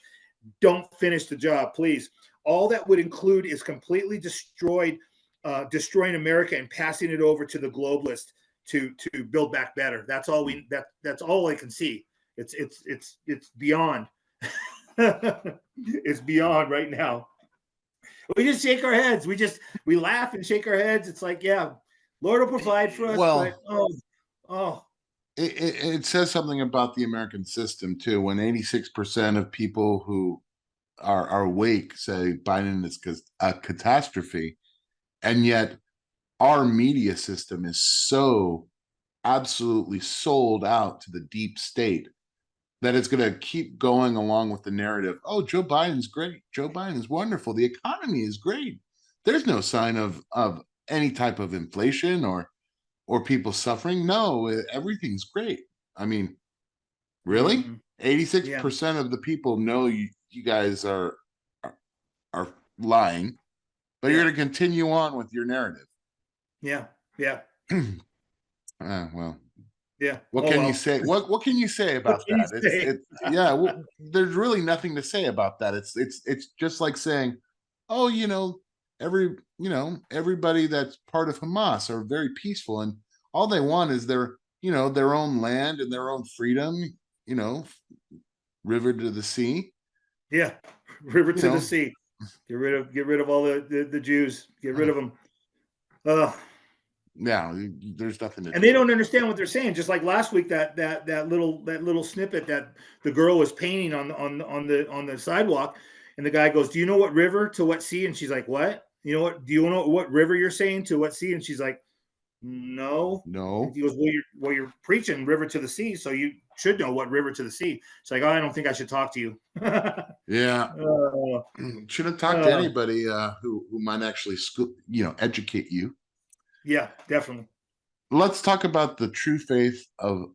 don't finish the job, please. All that would include is completely destroying America and passing it over to the globalists to build back better. That's all that's all I can see. It's beyond. It's beyond right now. We just shake our heads. We laugh and shake our heads. It's like, yeah, Lord will provide for us. Well, but it says something about the American system too. When 86% of people who are awake say Biden is a catastrophe, and yet our media system is so absolutely sold out to the deep state that it's going to keep going along with the narrative. Oh, Joe Biden's great. Joe Biden is wonderful. The economy is great. There's no sign of any type of inflation or people suffering. No, everything's great. I mean, really? 86% of the people know you guys are lying, but you're going to continue on with your narrative. Yeah. Well. Yeah. What can you say? What can you say about that? There's really nothing to say about that. It's just like saying, oh, everybody that's part of Hamas are very peaceful, and all they want is their own land and their own freedom, river to the sea. Yeah, river to the sea. Get rid of all the Jews. Get rid of them. Yeah, there's nothing to and they don't understand what they're saying. Just like last week, that little snippet that the girl was painting on the sidewalk, and the guy goes, "Do you know what river to what sea?" And she's like, "What? You know what? Do you know what river you're saying to what sea?" And she's like, "No." And he goes, "Well, you're preaching river to the sea, so you should know what river to the sea." It's like, "Oh, I don't think I should talk to you." Yeah, shouldn't talk to anybody who might actually educate you. Yeah, definitely. Let's talk about the true face of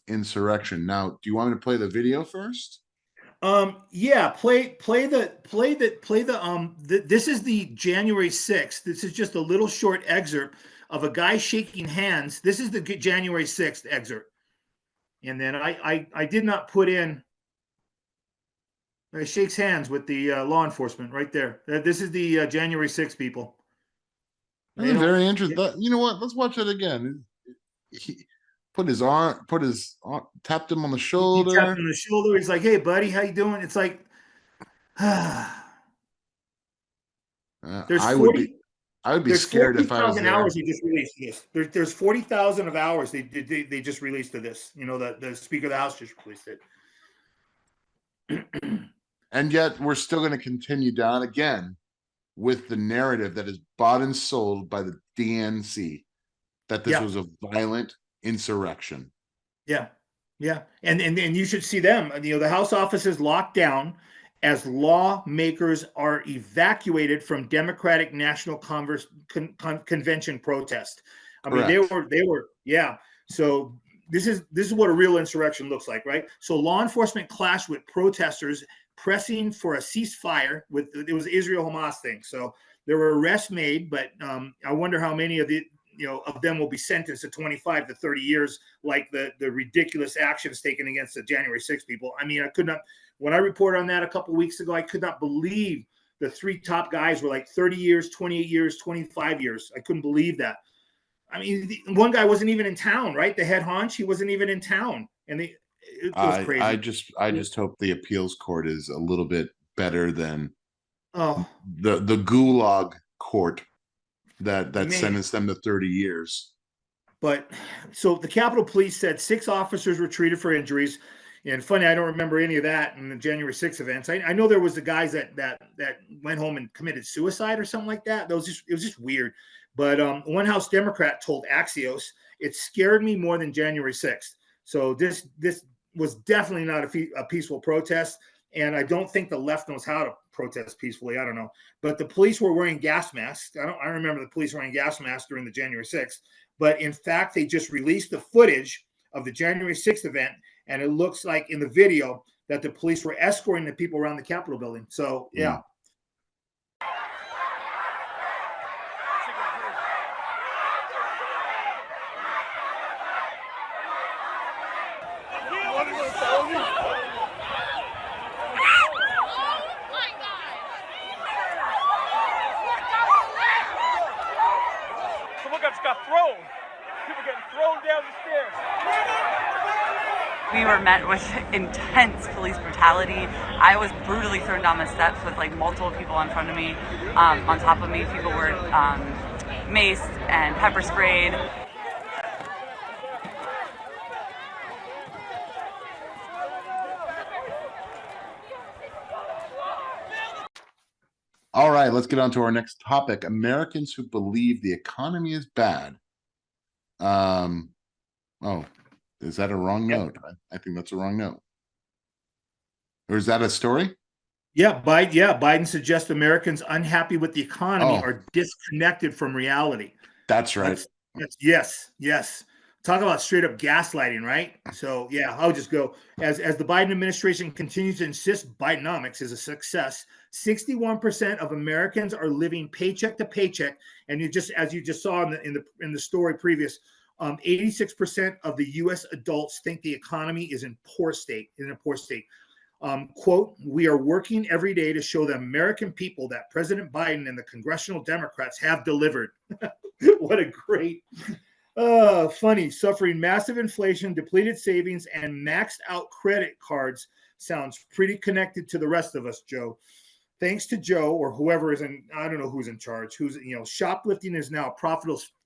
insurrection. Now, do you want me to play the video first? Yeah, play the this is the January 6th. This is just a little short excerpt of a guy shaking hands. This is the January 6th excerpt. And then I did not put in shakes hands with the law enforcement right there. This is the January 6th people. Very interesting. You know what? Let's watch it again. He tapped him on the shoulder. He tapped him on the shoulder. He's like, "Hey, buddy, how you doing?" It's like, I would be scared if I was there. Hours they just released this. There's 40,000 of hours they just released to this. The Speaker of the House just released it. And yet we're still going to continue down again with the narrative that is bought and sold by the DNC that this was a violent insurrection. Yeah. And you should see them. The House offices locked down as lawmakers are evacuated from Democratic National Convention protest. I mean, they were. So this is what a real insurrection looks like, right? So law enforcement clashed with protesters pressing for a ceasefire. It was the Israel-Hamas thing. So there were arrests made, but I wonder how many of them will be sentenced to 25 to 30 years, like the ridiculous actions taken against the January 6 people. I mean, when I reported on that a couple of weeks ago, I could not believe the three top guys were like 30 years, 28 years, 25 years. I couldn't believe that. I mean, one guy wasn't even in town, right? The head honch, he wasn't even in town. And it was crazy. I just hope the appeals court is a little bit better than the gulag court that sentenced them to 30 years. But so the Capitol Police said 6 officers were treated for injuries. And funny, I don't remember any of that in the January 6 events. I know there was the guys that went home and committed suicide or something like that. It was just weird. But one House Democrat told Axios, "It scared me more than January 6th. So this was definitely not a peaceful protest. And I don't think the left knows how to protest peacefully. I don't know. But the police were wearing gas masks. I remember the police wearing gas masks during the January 6th. But in fact, they just released the footage of the January 6th event. And it looks like in the video that the police were escorting the people around the Capitol building. So, yeah. We were met with intense police brutality. I was brutally thrown down the steps with like multiple people in front of me. On top of me, people were maced and pepper sprayed. All right, let's get on to our next topic. Americans who believe the economy is bad. Oh, is that a wrong note? I think that's a wrong note. Or is that a story? Yeah, Biden suggests Americans unhappy with the economy Oh. are disconnected from reality. That's right. Yes. Talk about straight up gaslighting, right? So yeah, I'll just go as the Biden administration continues to insist Bidenomics is a success. 61% of Americans are living paycheck to paycheck, and as you just saw in the story previous, 86% of the U.S. adults think the economy is in a poor state. Quote, we are working every day to show the American people that President Biden and the congressional Democrats have delivered. What a great, funny. Suffering massive inflation, depleted savings, and maxed out credit cards sounds pretty connected to the rest of us, Joe. Thanks to Joe or whoever is I don't know who's in charge, shoplifting is now a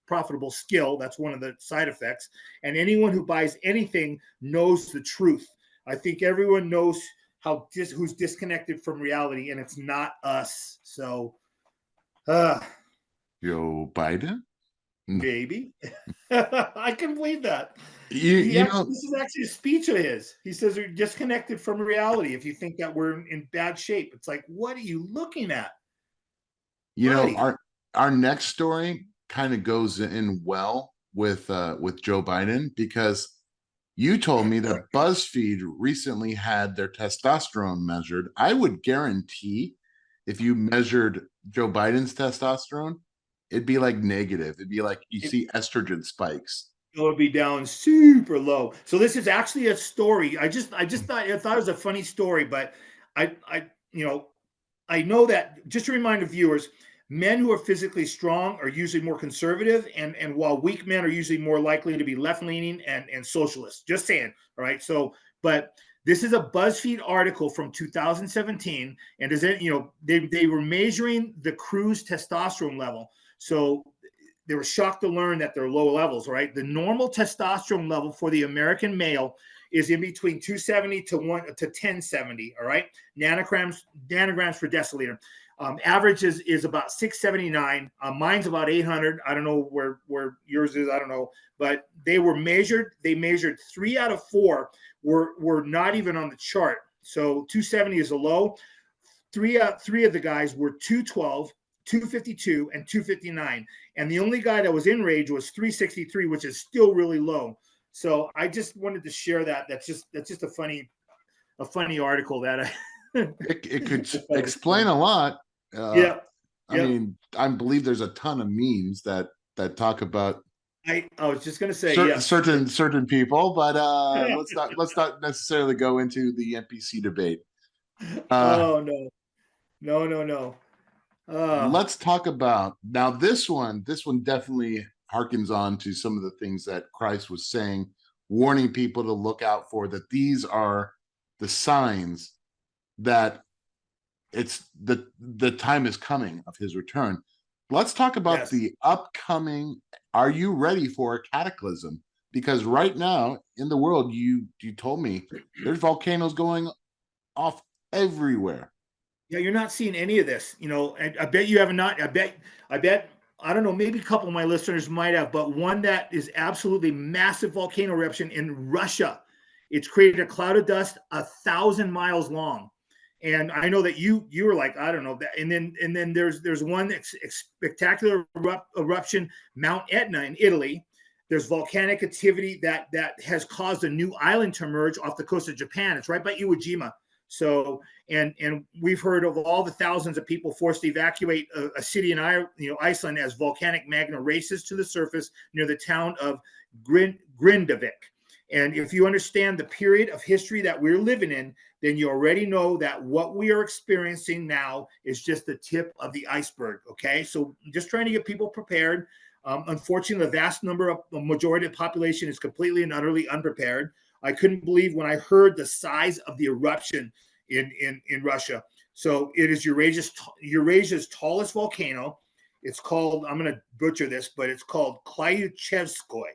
profitable skill. That's one of the side effects. And anyone who buys anything knows the truth. I think everyone knows who's disconnected from reality, and it's not us. So, Joe Biden? Maybe. I can believe that. This is actually a speech of his. He says you're disconnected from reality if you think that we're in bad shape. It's like, what are you looking at? Our next story kind of goes in well with Joe Biden, because you told me that BuzzFeed recently had their testosterone measured. I would guarantee if you measured Joe Biden's testosterone, it'd be like negative. It'd be like you see estrogen spikes. It would be down super low. So this is actually a story. I thought it was a funny story, but I know that, just to remind the viewers, men who are physically strong are usually more conservative, and while weak men are usually more likely to be left-leaning and socialist. Just saying, all right? So, but this is a BuzzFeed article from 2017, and they were measuring the crew's testosterone level. So they were shocked to learn that they're low levels, right? The normal testosterone level for the American male is in between 270 to 1070, all right? Nanograms per deciliter. Average is about 679. Mine's about 800. I don't know where yours is. I don't know. But they measured 3 out of 4 were not even on the chart. So 270 is a low. Three of the guys were 212, 252, and 259. And the only guy that was in range was 363, which is still really low. So I just wanted to share that. That's just a funny article that it could explain a lot. I mean, I believe there's a ton of memes that talk about. I was just going to say certain people, but let's not necessarily go into the NPC debate. Oh no. Let's talk about now. This one definitely harkens on to some of the things that Christ was saying, warning people to look out for. That these are the signs that it's the time is coming of his return. Let's talk about the upcoming. Are you ready for a cataclysm? Because right now in the world, you told me there's volcanoes going off everywhere. Yeah, you're not seeing any of this. And I bet you have not. I bet. I don't know. Maybe a couple of my listeners might have, but one that is absolutely massive volcano eruption in Russia. It's created a cloud of dust 1,000 miles long. And I know that you were like, I don't know that. And then there's one spectacular eruption, Mount Etna in Italy. there's volcanic activity that has caused a new island to emerge off the coast of Japan. It's right by Iwo Jima. So, and we've heard of all the thousands of people forced to evacuate a city in Iceland as volcanic magma races to the surface near the town of Grindavik. And if you understand the period of history that we're living in, then you already know that what we are experiencing now is just the tip of the iceberg. Okay, so just trying to get people prepared. Unfortunately, the majority of the population is completely and utterly unprepared. I couldn't believe when I heard the size of the eruption in Russia. So it is Eurasia's tallest volcano. It's called, I'm going to butcher this, but it's called Klyuchevskoy.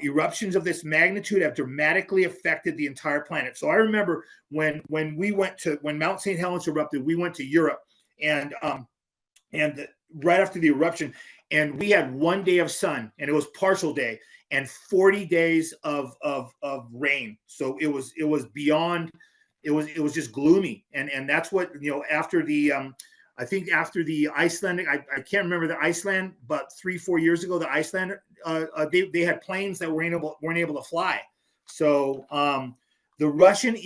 Eruptions of this magnitude have dramatically affected the entire planet. So I remember when Mount St. Helens erupted, we went to Europe, and right after the eruption, and we had 1 day of sun, and it was partial day, and 40 days of rain. So it was beyond. It was just gloomy, and that's what, after the I think after the Icelandic, I can't remember the Iceland, but 3-4 years ago, the Iceland, they had planes that weren't able to fly. So the Russian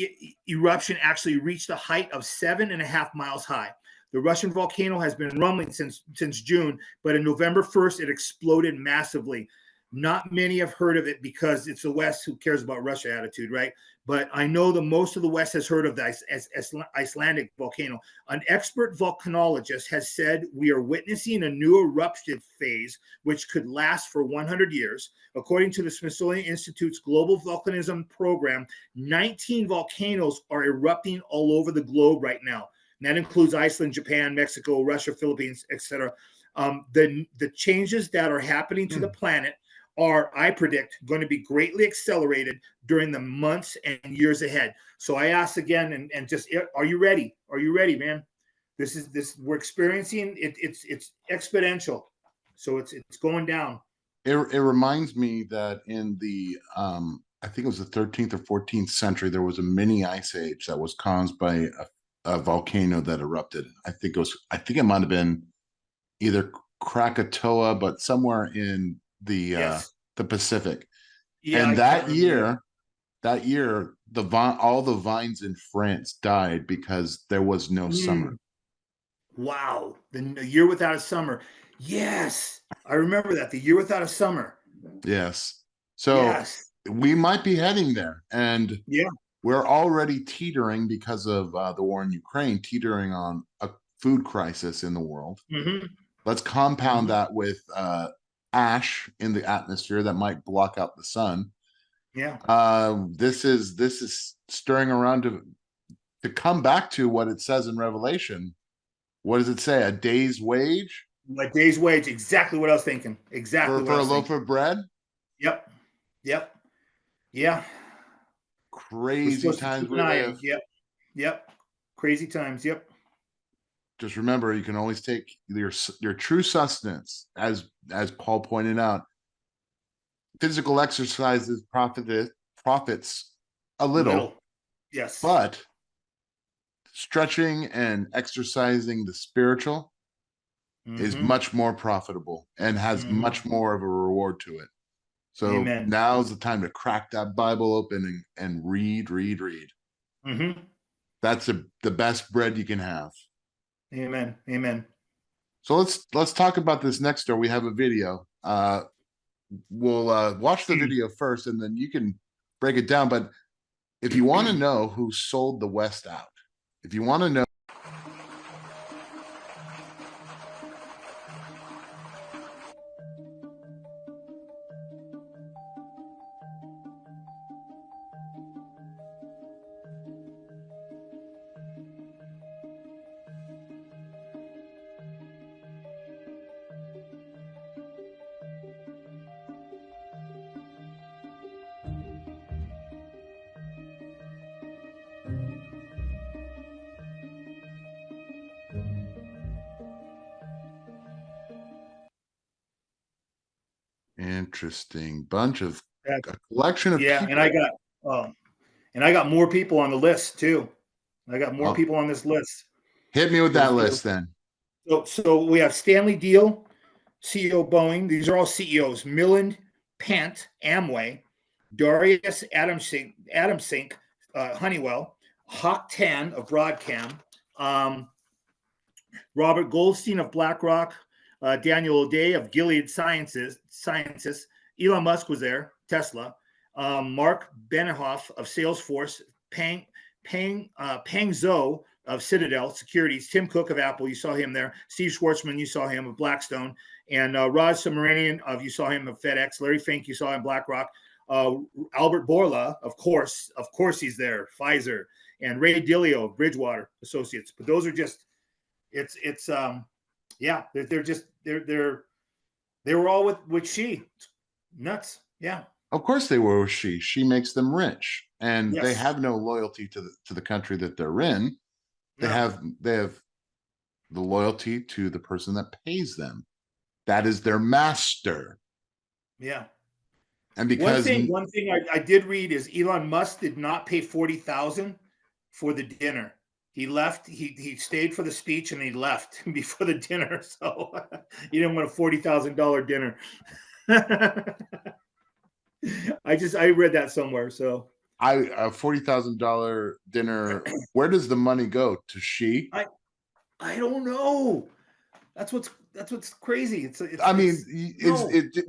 eruption actually reached a height of 7.5 miles high. The Russian volcano has been rumbling since June, but on November 1st, it exploded massively. Not many have heard of it because it's the West who cares about Russia attitude, right? But I know that most of the West has heard of the Icelandic volcano. An expert volcanologist has said we are witnessing a new eruptive phase, which could last for 100 years. According to the Smithsonian Institute's Global Volcanism Program, 19 volcanoes are erupting all over the globe right now. And that includes Iceland, Japan, Mexico, Russia, Philippines, etc. The changes that are happening to the planet are, I predict, going to be greatly accelerated during the months and years ahead. So I ask again, and just, are you ready? Are you ready, man? We're experiencing it. It's exponential. So it's going down. It reminds me that in the I think it was the 13th or 14th century, there was a mini ice age that was caused by a volcano that erupted. I think it might have been either Krakatoa, but somewhere in the Pacific. Yeah, and that year, all the vines in France died because there was no summer. Wow, the year without a summer. Yes, I remember that, the year without a summer. Yes, so we might be heading there, and we're already teetering because of the war in Ukraine, teetering on a food crisis in the world. Let's compound that with ash in the atmosphere that might block out the sun. This is stirring around to come back to what it says in Revelation. What does it say? A day's wage? A day's wage. Exactly what I was thinking. Exactly for a loaf of bread. Yep. Yeah. Crazy times we live. Yep. Crazy times. Yep. Just remember, you can always take your true sustenance, as Paul pointed out. Physical exercises profits a little. Yes. But stretching and exercising the spiritual is much more profitable and has much more of a reward to it. So now's the time to crack that Bible open and read. That's the best bread you can have. Amen. So let's talk about this next story. We have a video. We'll watch the video first, and then you can break it down. But if you want to know who sold the West out, if you want to know. Interesting bunch of a collection of people. And I got more people on the list too. I got more people on this list. Hit me with that list then. So we have Stanley Deal, CEO Boeing. These are all CEOs. Milind Pant, Amway, Darius Adamsink, Honeywell, Hawk Tan of Broadcom, Robert Goldstein of BlackRock, Daniel O'Day of Gilead Sciences, Elon Musk was there, Tesla, Mark Benioff of Salesforce, Peng Zhou of Citadel Securities, Tim Cook of Apple, you saw him there, Steve Schwartzman, you saw him of Blackstone, and Raj Subramanian you saw him of FedEx, Larry Fink, you saw him BlackRock, Albert Bourla, of course he's there, Pfizer, and Ray Dalio of Bridgewater Associates. But those are just, they were all with Xi. Nuts. Yeah. Of course they were with Xi. Xi makes them rich, and Yes. they have no loyalty to the country that they're in. They have the loyalty to the person that pays them. That is their master. Yeah. And because one thing I did read is Elon Musk did not pay $40,000 for the dinner. He left. He stayed for the speech and he left before the dinner. So he didn't want a $40,000 dinner. I read that somewhere. So a $40,000 dinner. Where does the money go? To Xi? I don't know. That's what's crazy.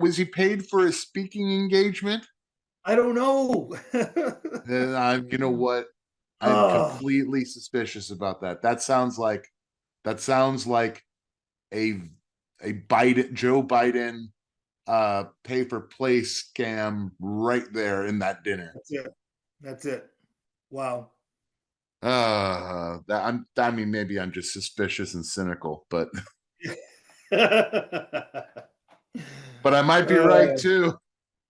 Was he paid for his speaking engagement? I don't know. Then you know what? I'm completely suspicious about that. That sounds like a Biden, Joe Biden pay for play scam right there in that dinner. That's it. Wow. Maybe I'm just suspicious and cynical, but but I might be right too.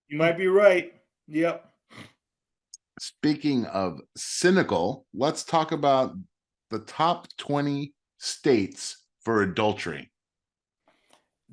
You might be right. Yep. Speaking of cynical, let's talk about the top 20 states for adultery.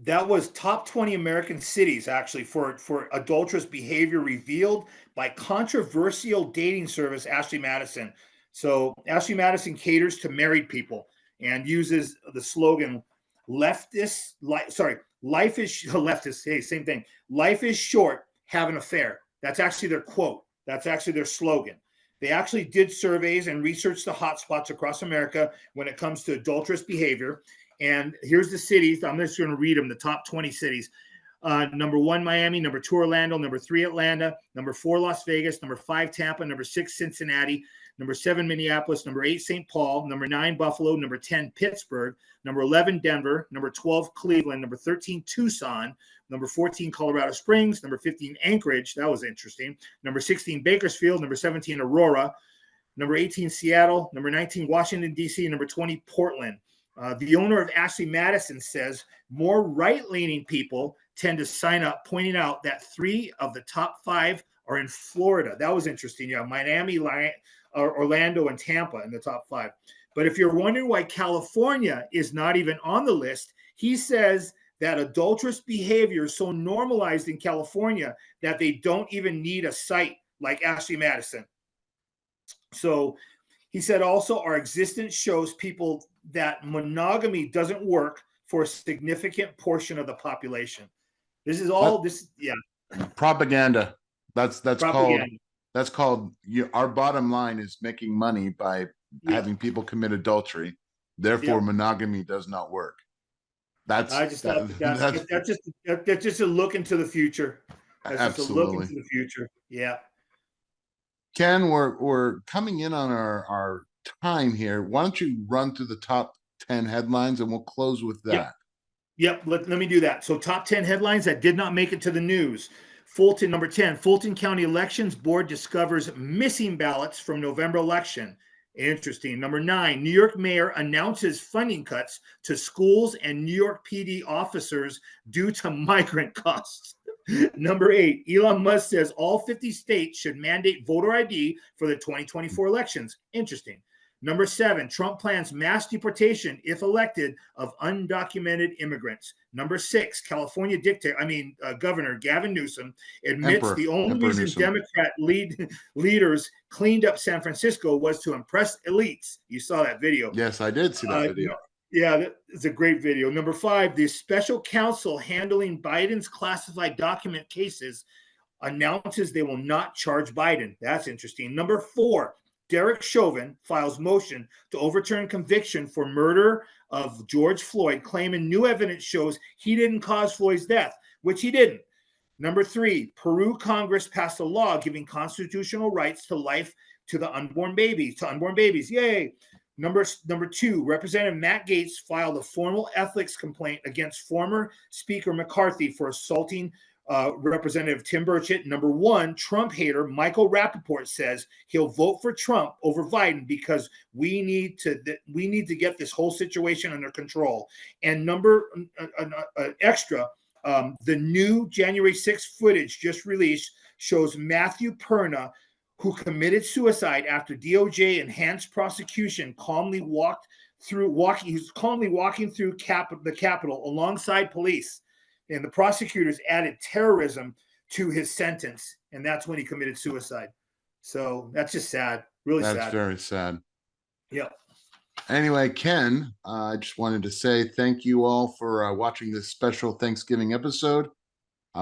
That was top 20 American cities, actually, for adulterous behavior revealed by controversial dating service Ashley Madison. So Ashley Madison caters to married people and uses the slogan life is leftist. Hey, same thing. Life is short, have an affair. That's actually their quote. That's actually their slogan. They actually did surveys and researched the hotspots across America when it comes to adulterous behavior. And here's the cities. I'm just going to read them, the top 20 cities. Number 1, Miami. Number 2, Orlando. Number 3, Atlanta. Number 4, Las Vegas. Number 5, Tampa. Number 6, Cincinnati. Number 7, Minneapolis. Number 8, St. Paul. Number 9, Buffalo. Number 10, Pittsburgh. Number 11, Denver. Number 12, Cleveland. Number 13, Tucson. Number 14, Colorado Springs. Number 15, Anchorage. That was interesting. Number 16, Bakersfield. Number 17, Aurora. Number 18, Seattle. Number 19, Washington, D.C. Number 20, Portland. The owner of Ashley Madison says more right-leaning people tend to sign up, pointing out that 3 of the top 5 are in Florida. That was interesting. Yeah, Miami, Orlando, and Tampa in the top 5. But if you're wondering why California is not even on the list, he says that adulterous behavior is so normalized in California that they don't even need a site like Ashley Madison. So he said also our existence shows people that monogamy doesn't work for a significant portion of the population. This is all propaganda. That's propaganda. called our bottom line is making money by having people commit adultery. Therefore, monogamy does not work. That's just a look into the future. That's absolutely. just a look into the future. Yeah. Ken, we're coming in on our time here. Why don't you run through the top 10 headlines and we'll close with that. Yep. Let me do that. So top 10 headlines that did not make it to the news. Fulton, number 10, Fulton County Elections Board discovers missing ballots from November election. Interesting. Number 9, New York mayor announces funding cuts to schools and New York PD officers due to migrant costs. Number 8, Elon Musk says all 50 states should mandate voter ID for the 2024 elections. Interesting. Number 7, Trump plans mass deportation, if elected, of undocumented immigrants. Number 6, California Governor Gavin Newsom admits the only reason Democrat leaders cleaned up San Francisco was to impress elites. You saw that video. Yes, I did see that video. Yeah, that is a great video. Number 5, the special counsel handling Biden's classified document cases announces they will not charge Biden. That's interesting. Number 4, Derek Chauvin files motion to overturn conviction for murder of George Floyd, claiming new evidence shows he didn't cause Floyd's death, which he didn't. Number 3, Peru Congress passed a law giving constitutional rights to life to unborn babies. Yay. Number 2, Representative Matt Gaetz filed a formal ethics complaint against former Speaker McCarthy for assaulting Representative Tim Burchett. Number 1, Trump hater Michael Rappaport says he'll vote for Trump over Biden because we need to get this whole situation under control. And extra, the new January 6th footage just released shows Matthew Perna, who committed suicide after DOJ enhanced prosecution, calmly walking through the Capitol alongside police. And the prosecutors added terrorism to his sentence, and that's when he committed suicide. So that's just sad, really sad. That's very sad. Yep. Anyway, Ken, I just wanted to say thank you all for watching this special Thanksgiving episode.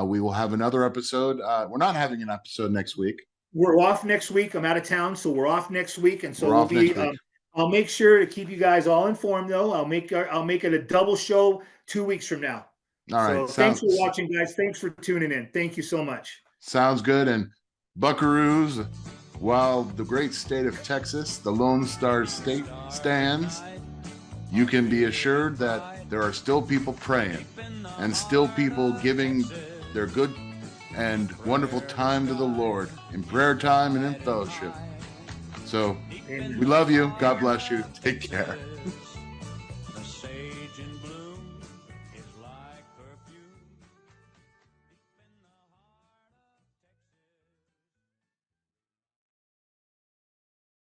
We will have another episode. We're not having an episode next week. We're off next week. I'm out of town, so we're off next week, and so I'll make sure to keep you guys all informed. Though I'll make it a double show 2 weeks from now. All right. So thanks for watching, guys. Thanks for tuning in. Thank you so much. Sounds good. And Buckaroos, while the great state of Texas, the Lone Star State, stands, you can be assured that there are still people praying and still people giving their good and wonderful time to the Lord in prayer time and in fellowship. So we love you. God bless you. Take care.